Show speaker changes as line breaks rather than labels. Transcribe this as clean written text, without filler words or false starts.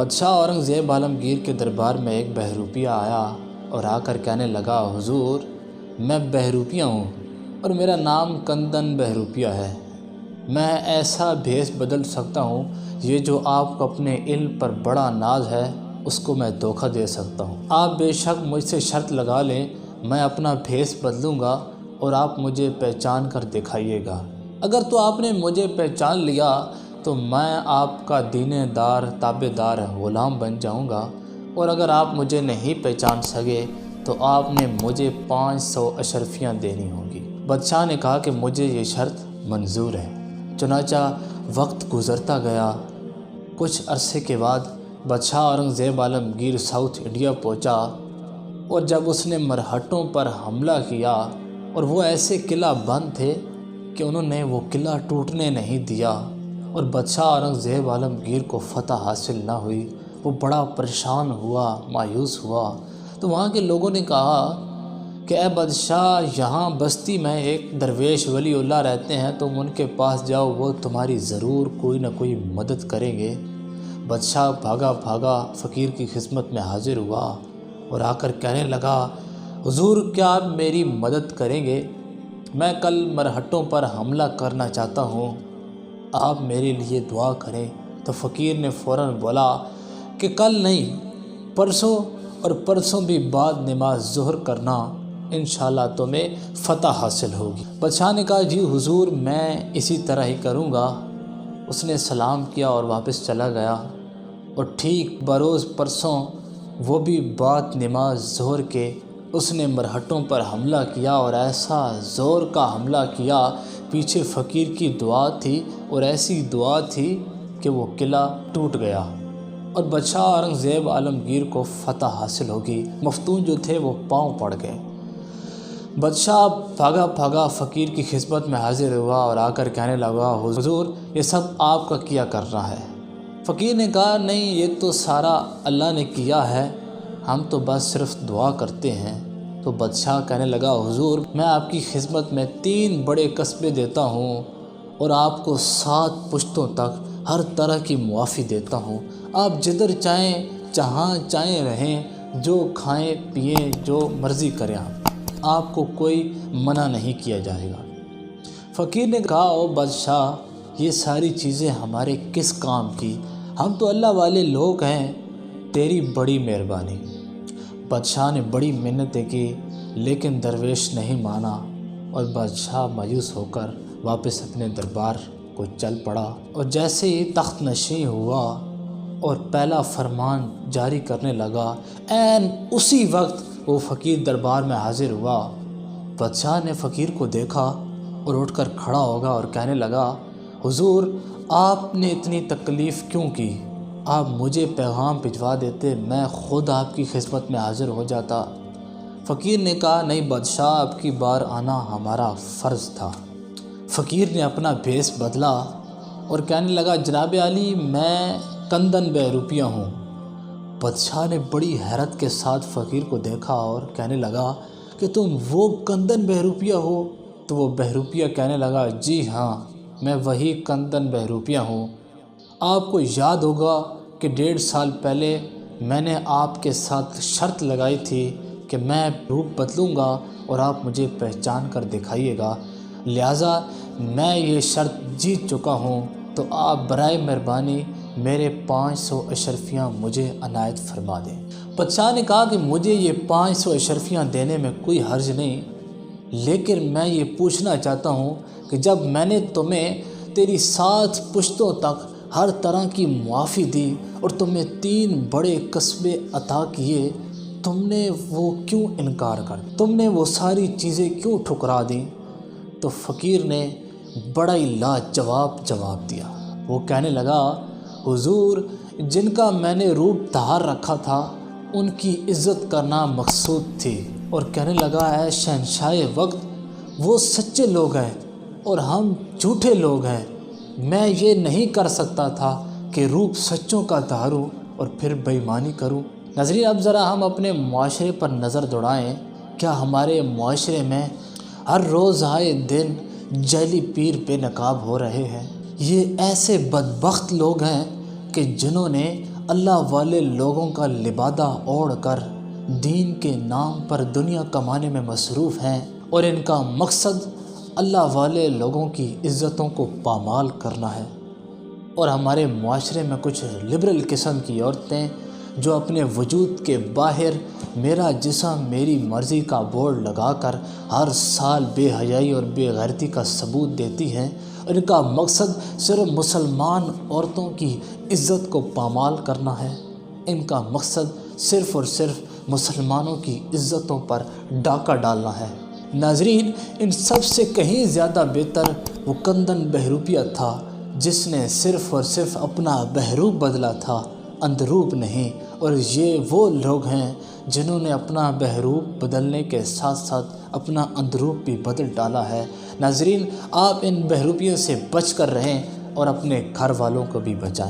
بادشاہ اورنگزیب عالمگیر کے دربار میں ایک بہروپیہ آیا اور آ کر کہنے لگا، حضور میں بہروپیہ ہوں اور میرا نام کندن بہروپیہ ہے۔ میں ایسا بھیس بدل سکتا ہوں، یہ جو آپ کو اپنے علم پر بڑا ناز ہے اس کو میں دھوکہ دے سکتا ہوں۔ آپ بے شک مجھ سے شرط لگا لیں، میں اپنا بھیس بدلوں گا اور آپ مجھے پہچان کر دکھائیے گا۔ اگر تو آپ نے مجھے پہچان لیا تو میں آپ کا دینے دار تابع دار غلام بن جاؤں گا، اور اگر آپ مجھے نہیں پہچان سکے تو آپ نے مجھے 500 اشرفیاں دینی ہوں گی۔ بادشاہ نے کہا کہ مجھے یہ شرط منظور ہے۔ چنانچہ وقت گزرتا گیا۔ کچھ عرصے کے بعد بادشاہ اورنگزیب عالمگیر ساؤتھ انڈیا پہنچا، اور جب اس نے مرہٹوں پر حملہ کیا اور وہ ایسے قلعہ بند تھے کہ انہوں نے وہ قلعہ ٹوٹنے نہیں دیا، اور بادشاہ اورنگزیب عالمگیر کو فتح حاصل نہ ہوئی، وہ بڑا پریشان ہوا، مایوس ہوا۔ تو وہاں کے لوگوں نے کہا کہ اے بادشاہ، یہاں بستی میں ایک درویش ولی اللہ رہتے ہیں، تم ان کے پاس جاؤ، وہ تمہاری ضرور کوئی نہ کوئی مدد کریں گے۔ بادشاہ بھاگا بھاگا فقیر کی خدمت میں حاضر ہوا اور آ کر کہنے لگا، حضور کیا آپ میری مدد کریں گے؟ میں کل مرہٹوں پر حملہ کرنا چاہتا ہوں، آپ میرے لیے دعا کریں۔ تو فقیر نے فوراً بولا کہ کل نہیں، پرسوں، اور پرسوں بھی بعد نماز ظہر کرنا، انشاءاللہ تمہیں فتح حاصل ہوگی۔ بادشاہ نے کہا، جی حضور میں اسی طرح ہی کروں گا۔ اس نے سلام کیا اور واپس چلا گیا، اور ٹھیک بروز پرسوں وہ بھی بعد نماز ظہر کے اس نے مرہٹوں پر حملہ کیا، اور ایسا زور کا حملہ کیا، پیچھے فقیر کی دعا تھی اور ایسی دعا تھی کہ وہ قلعہ ٹوٹ گیا اور بادشاہ اورنگزیب عالمگیر کو فتح حاصل ہوگی۔ مفتون جو تھے وہ پاؤں پڑ گئے۔ بادشاہ بھاگا بھاگا فقیر کی خدمت میں حاضر ہوا اور آ کر کہنے لگا، حضور یہ سب آپ کا کیا کرنا ہے؟ فقیر نے کہا، نہیں، یہ تو سارا اللہ نے کیا ہے، ہم تو بس صرف دعا کرتے ہیں۔ تو بادشاہ کہنے لگا، حضور میں آپ کی خدمت میں 3 بڑے قصبے دیتا ہوں اور آپ کو 7 پشتوں تک ہر طرح کی معافی دیتا ہوں، آپ جدھر چاہیں جہاں چاہیں رہیں، جو کھائیں پئیں، جو مرضی کریں، آپ کو کوئی منع نہیں کیا جائے گا۔ فقیر نے کہا، او بادشاہ، یہ ساری چیزیں ہمارے کس کام کی؟ ہم تو اللہ والے لوگ ہیں، تیری بڑی مہربانی۔ بادشاہ نے بڑی منتیں کی لیکن درویش نہیں مانا، اور بادشاہ مایوس ہو کر واپس اپنے دربار کو چل پڑا، اور جیسے ہی تخت نشین ہوا اور پہلا فرمان جاری کرنے لگا، عین اسی وقت وہ فقیر دربار میں حاضر ہوا۔ بادشاہ نے فقیر کو دیکھا اور اٹھ کر کھڑا ہوگا اور کہنے لگا، حضور آپ نے اتنی تکلیف کیوں کی؟ آپ مجھے پیغام بھجوا دیتے، میں خود آپ کی خدمت میں حاضر ہو جاتا۔ فقیر نے کہا، نہیں بادشاہ، آپ کی بار آنا ہمارا فرض تھا۔ فقیر نے اپنا بھیس بدلا اور کہنے لگا، جناب عالی میں کندن بہروپیہ ہوں۔ بادشاہ نے بڑی حیرت کے ساتھ فقیر کو دیکھا اور کہنے لگا کہ تم وہ کندن بہروپیہ ہو؟ تو وہ بہروپیہ کہنے لگا، جی ہاں، میں وہی کندن بہروپیہ ہوں۔ آپ کو یاد ہوگا کہ 1.5 سال پہلے میں نے آپ کے ساتھ شرط لگائی تھی کہ میں روپ بدلوں گا اور آپ مجھے پہچان کر دکھائیے گا، لہٰذا میں یہ شرط جیت چکا ہوں، تو آپ برائے مہربانی میرے 500 اشرفیاں مجھے عنایت فرما دیں۔ بادشاہ نے کہا کہ مجھے یہ 500 اشرفیاں دینے میں کوئی حرج نہیں، لیکن میں یہ پوچھنا چاہتا ہوں کہ جب میں نے تمہیں تیری 7 پشتوں تک ہر طرح کی معافی دی اور تمہیں 3 بڑے قصبے عطا کیے، تم نے وہ کیوں انکار کر دیا؟ تم نے وہ ساری چیزیں کیوں ٹھکرا دیں؟ تو فقیر نے بڑا ہی لاجواب جواب دیا۔ وہ کہنے لگا، حضور جن کا میں نے روپ دھار رکھا تھا ان کی عزت کرنا مقصود تھی، اور کہنے لگا، اے شہنشاہ وقت، وہ سچے لوگ ہیں اور ہم جھوٹے لوگ ہیں، میں یہ نہیں کر سکتا تھا کہ روپ سچوں کا دھاروں اور پھر بے ایمانی کروں۔ ناظرین، اب ذرا ہم اپنے معاشرے پر نظر دوڑائیں۔ کیا ہمارے معاشرے میں ہر روز آئے دن جعلی پیر بے نقاب ہو رہے ہیں؟ یہ ایسے بدبخت لوگ ہیں کہ جنہوں نے اللہ والے لوگوں کا لبادہ اوڑھ کر دین کے نام پر دنیا کمانے میں مصروف ہیں، اور ان کا مقصد اللہ والے لوگوں کی عزتوں کو پامال کرنا ہے۔ اور ہمارے معاشرے میں کچھ لبرل قسم کی عورتیں جو اپنے وجود کے باہر میرا جسم میری مرضی کا بورڈ لگا کر ہر سال بے حیائی اور بے غیرتی کا ثبوت دیتی ہیں، ان کا مقصد صرف مسلمان عورتوں کی عزت کو پامال کرنا ہے۔ ان کا مقصد صرف اور صرف مسلمانوں کی عزتوں پر ڈاکہ ڈالنا ہے۔ ناظرین، ان سب سے کہیں زیادہ بہتر وہ کندن بہروپیہ تھا، جس نے صرف اور صرف اپنا بہروپ بدلا تھا، اندروپ نہیں۔ اور یہ وہ لوگ ہیں جنہوں نے اپنا بہروپ بدلنے کے ساتھ ساتھ اپنا اندروپ بھی بدل ڈالا ہے۔ ناظرین، آپ ان بہروپیوں سے بچ کر رہیں اور اپنے گھر والوں کو بھی بچائیں۔